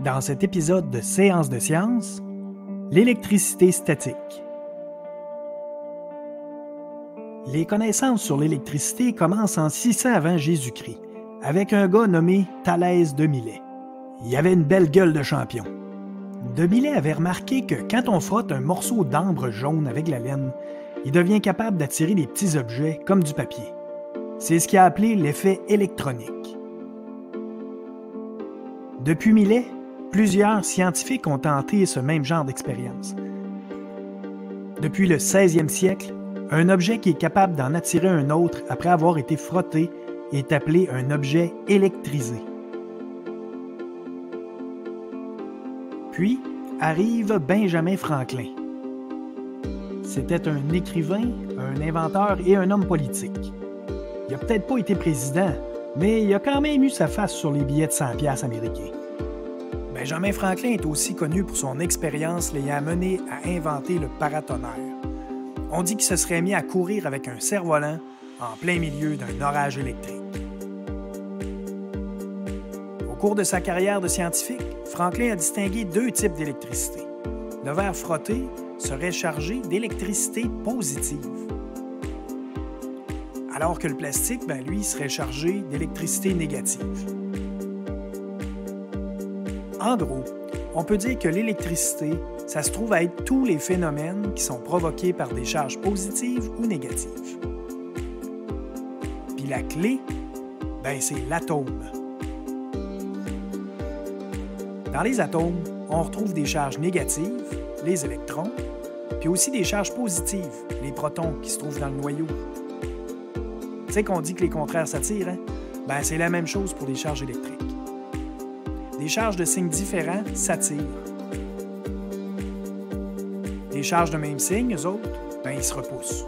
Dans cet épisode de Séance de sciences, l'électricité statique. Les connaissances sur l'électricité commencent en 600 avant Jésus-Christ, avec un gars nommé Thalès de Milet. Il avait une belle gueule de champion. De Milet avait remarqué que quand on frotte un morceau d'ambre jaune avec la laine, il devient capable d'attirer des petits objets comme du papier. C'est ce qu'il a appelé l'effet électronique. Depuis Milet, plusieurs scientifiques ont tenté ce même genre d'expérience. Depuis le 16e siècle, un objet qui est capable d'en attirer un autre après avoir été frotté est appelé un objet électrisé. Puis arrive Benjamin Franklin. C'était un écrivain, un inventeur et un homme politique. Il n'a peut-être pas été président, mais il a quand même eu sa face sur les billets de 100$ américains. Benjamin Franklin est aussi connu pour son expérience l'ayant mené à inventer le paratonnerre. On dit qu'il se serait mis à courir avec un cerf-volant en plein milieu d'un orage électrique. Au cours de sa carrière de scientifique, Franklin a distingué deux types d'électricité. Le verre frotté serait chargé d'électricité positive, alors que le plastique, lui, serait chargé d'électricité négative. En gros, on peut dire que l'électricité, ça se trouve à être tous les phénomènes qui sont provoqués par des charges positives ou négatives. Puis la clé, c'est l'atome. Dans les atomes, on retrouve des charges négatives, les électrons, puis aussi des charges positives, les protons qui se trouvent dans le noyau. Tu sais qu'on dit que les contraires s'attirent, hein? C'est la même chose pour les charges électriques. Des charges de signes différents s'attirent. Les charges de même signe, eux autres, ils se repoussent.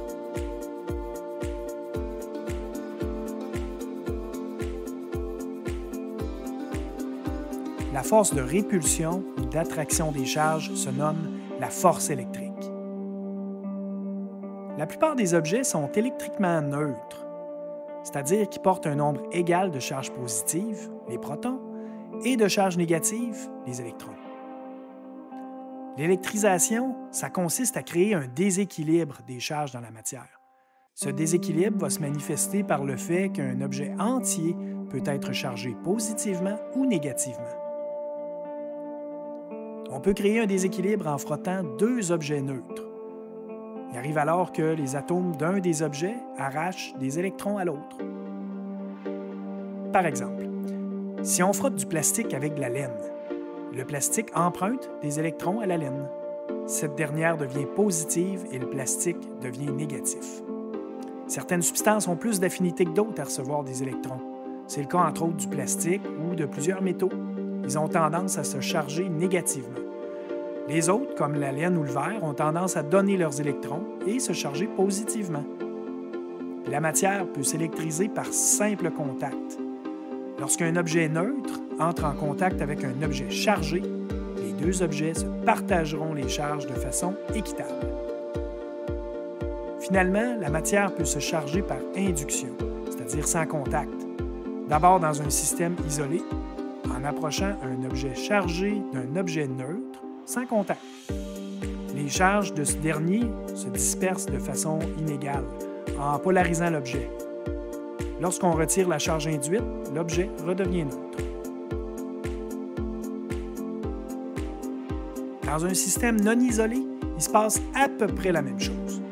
La force de répulsion ou d'attraction des charges se nomme la force électrique. La plupart des objets sont électriquement neutres, c'est-à-dire qu'ils portent un nombre égal de charges positives, les protons, et de charges négatives, les électrons. L'électrisation, ça consiste à créer un déséquilibre des charges dans la matière. Ce déséquilibre va se manifester par le fait qu'un objet entier peut être chargé positivement ou négativement. On peut créer un déséquilibre en frottant deux objets neutres. Il arrive alors que les atomes d'un des objets arrachent des électrons à l'autre. Par exemple, si on frotte du plastique avec de la laine, le plastique emprunte des électrons à la laine. Cette dernière devient positive et le plastique devient négatif. Certaines substances ont plus d'affinité que d'autres à recevoir des électrons. C'est le cas entre autres du plastique ou de plusieurs métaux. Ils ont tendance à se charger négativement. Les autres, comme la laine ou le verre, ont tendance à donner leurs électrons et se charger positivement. La matière peut s'électriser par simple contact. Lorsqu'un objet neutre entre en contact avec un objet chargé, les deux objets se partageront les charges de façon équitable. Finalement, la matière peut se charger par induction, c'est-à-dire sans contact. D'abord dans un système isolé, en approchant un objet chargé d'un objet neutre sans contact. Les charges de ce dernier se dispersent de façon inégale, en polarisant l'objet. Lorsqu'on retire la charge induite, l'objet redevient neutre. Dans un système non isolé, il se passe à peu près la même chose.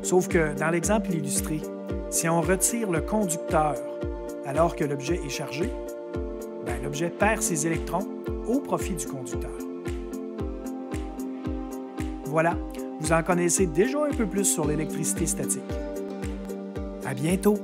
Sauf que, dans l'exemple illustré, si on retire le conducteur alors que l'objet est chargé, l'objet perd ses électrons au profit du conducteur. Voilà, vous en connaissez déjà un peu plus sur l'électricité statique. À bientôt!